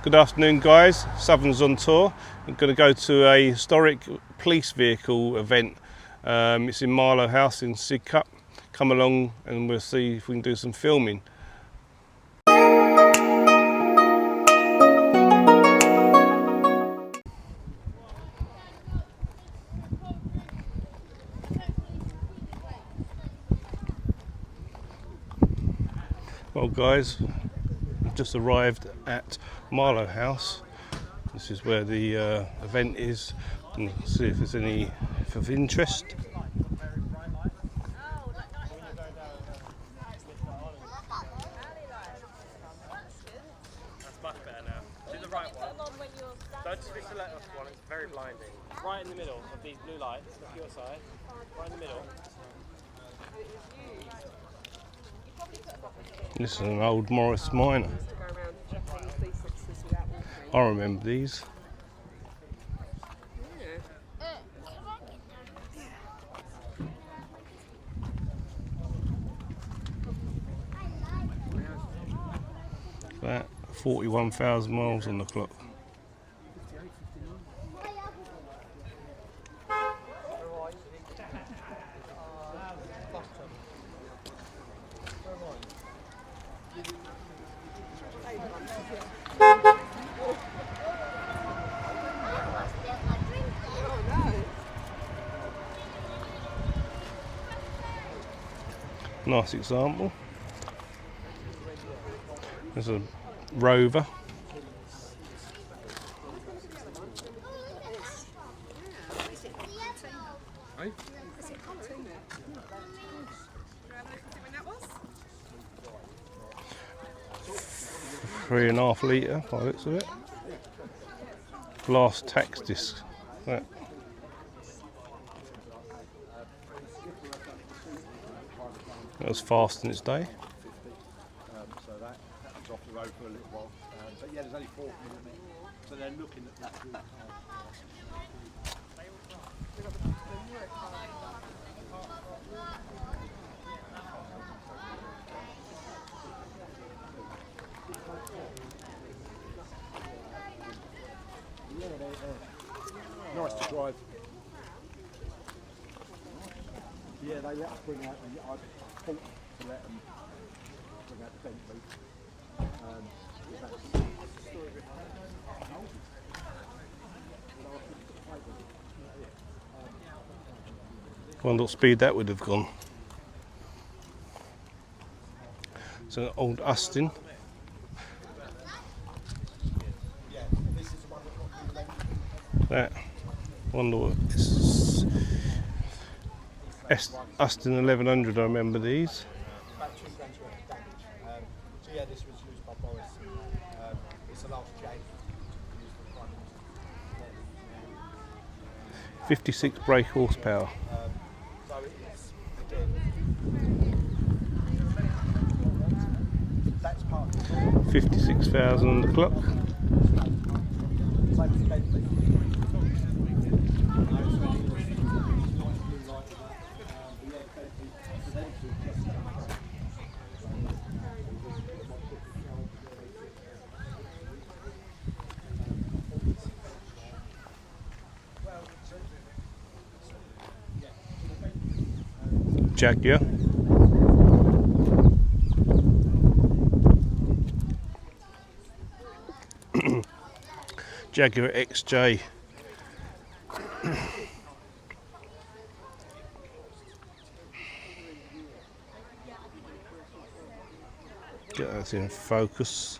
Good afternoon, guys. Southern's on tour. I'm going to go to a historic police vehicle event. It's in Marlowe House in Sidcup. Come along and we'll see if we can do some filming. Well, guys, I've just arrived at Marlowe House. This is where the event is, and see if there's any of interest. That's much better now. Do the right one. Don't just fix the left one, it's very blinding. Right in the middle of these blue lights, look your side. Right in the middle. This is an old Morris Minor. I remember these. That 41,000 miles on the clock. Nice example. There's a Rover. Three and a half litre by the looks of it. Glass tax disc. That. That was fast in its day. So that was off the road for a little while. But yeah, there's only 4 of them. So they're looking at that route. Nice to drive. Yeah, they let us bring out, and I fought to let them bring out the Bentley. Wonder what speed that would have gone. It's an old Austin. That. Wonder what this is. Austin 1100, I remember these. About 2 grand's worth of damage. So yeah, this was used by Boris. It's the last J. 56 brake horsepower. So it is, again, that's part of it. 56,000 on the clock. Same as the Bentley. Jaguar. Jaguar XJ. Get that in focus.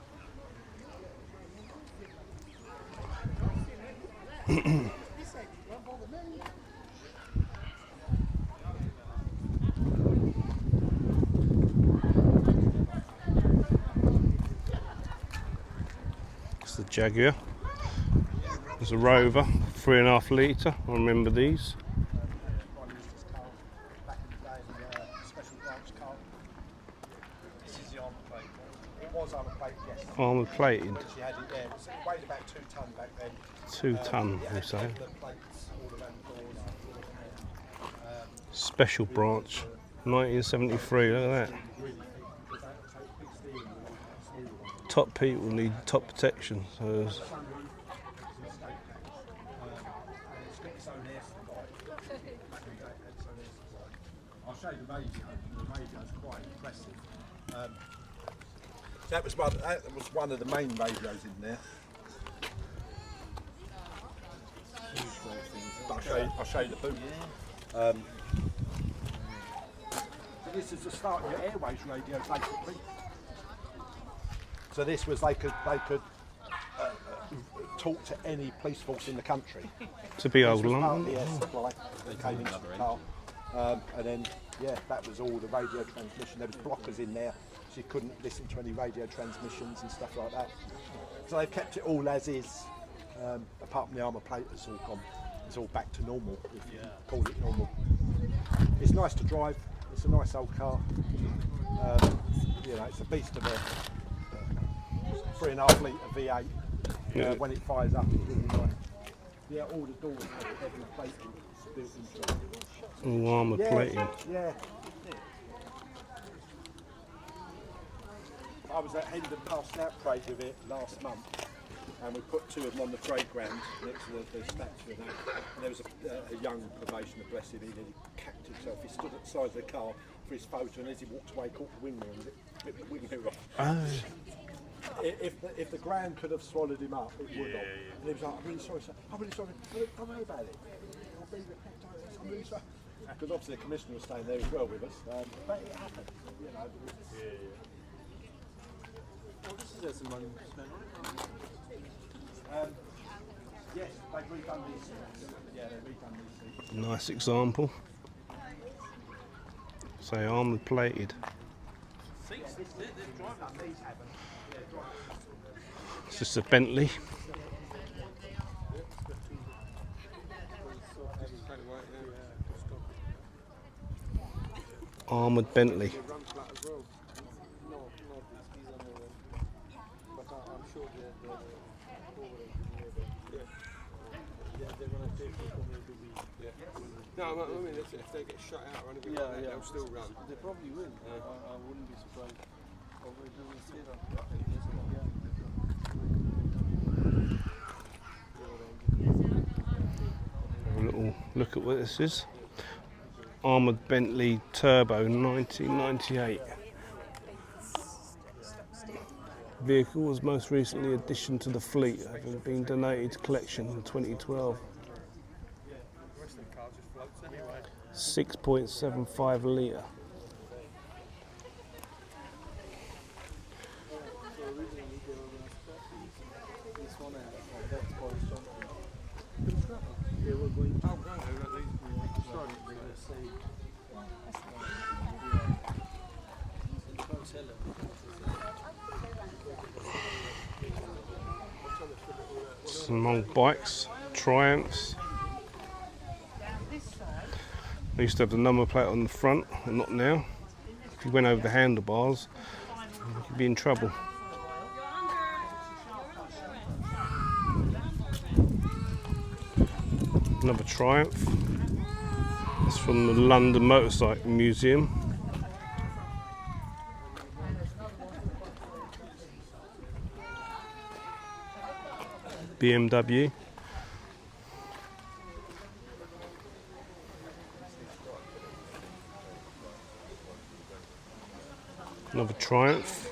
It's the Jaguar. There's a Rover, 3.5 litre. I remember these. This is the armour plate. It was armour plate, yes. Armour plated. She had it there. It weighed about 2 tonne back then. 2 tonne, It you had say. the plates all around the doors. Special branch, 1973. Look at that. top people need top protection. So there's- I'll show you the radio. The radio's quite impressive. That was one of the main radios in there. I'll show you the boot. So this is the start of your airways radio, basically. So this was they could talk to any police force in the country. it's a big old Part of lump. the air supply that came into the car. And then, yeah, that was all the radio transmission. There was blockers in there, so you couldn't listen to any radio transmissions and stuff like that. So they've kept it all as is, apart from the armour plate that's all gone. It's all back to normal, if you call it normal. It's nice to drive. It's a nice old car. You know, it's a beast of a 3.5 litre V8. When it fires up, it's really nice. Yeah, all the doors have every plating built into it. All armour plating. Yeah. I was at Hendon Park Scout Parade with it last month, and we put 2 of them on the parade ground next to the statue of that. And there was a young probationer, bless him, he cacked himself. He stood at the side of the car for his photo, and as he walked away, caught the wing mirror and ripped the wing mirror off. Oh, If the ground could have swallowed him up, it would have. And he was like, I'm really sorry, sir. I'm really sorry. Don't worry about it. I'm really sorry. Because obviously the commissioner was staying there as well with us. But it happened, you know. Well, this is some money spent, right? Yes, they've redone these seats. Yeah, they've redone these seats. nice example. Say armour plated. Seats, they're driving. These haven't. It's just a Bentley. Armoured Bentley. Run flat as well. No, these are more. But I'm sure they're they're gonna take people maybe. No, I mean, if they get shut out or anything like that, they'll still run. They probably will. I wouldn't be surprised. Although it doesn't say that. Have a little look at what this is. Armoured Bentley Turbo 1998. Vehicle was most recently addition to the fleet, having been donated to collection in 2012. 6.75 litre. They were going to Some old bikes, Triumphs. They used to have the number plate on the front, and not now. If you went over the handlebars, you could be in trouble. Another Triumph. It's from the London Motorcycle Museum. BMW. Another Triumph.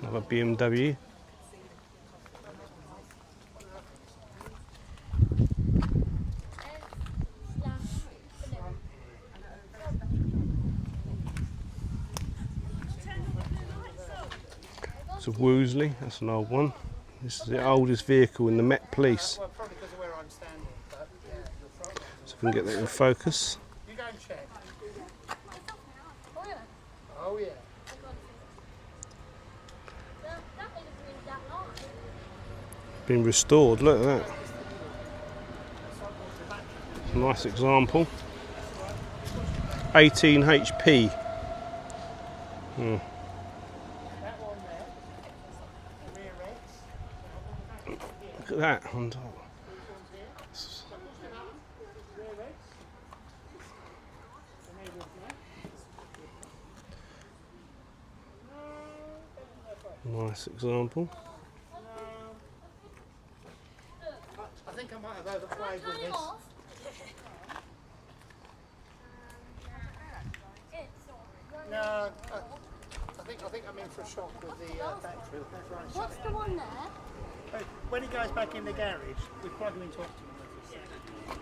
Another BMW. It's a Woosley, that's an old one. This is the oldest vehicle in the Met Police. Well, probably because of where I'm standing. But yeah, So if we can get that in focus. you go and check. Oh yeah. Been restored, look at that. Nice example. 18 HP. Hmm. Look at that on top. Nice example. I think I might have overplayed with this. No, I think I'm in for a shock with the battery. What's the one there? When he goes back in the garage, we plug him and talk to him.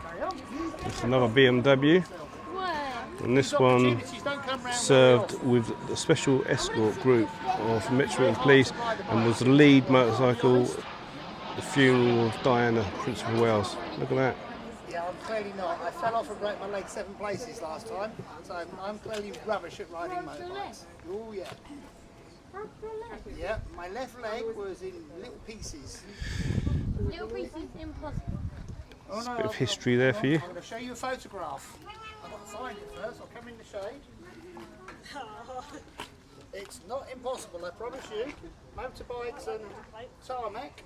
Carry on. It's another BMW. And this one served with the special escort group of Metropolitan Police and was the lead motorcycle at the funeral of Diana, Princess of Wales. Look at that. Yeah, I'm clearly not. I fell off and broke my leg 7 places last time, so I'm clearly rubbish at riding motorbikes. Oh yeah. Yeah, my left leg was in little pieces. Little pieces impossible. Oh, no, Bit of history there for you. I'm going to show you a photograph. I've got to find it first. I'll come in the shade. It's not impossible, I promise you. Motorbikes and tarmac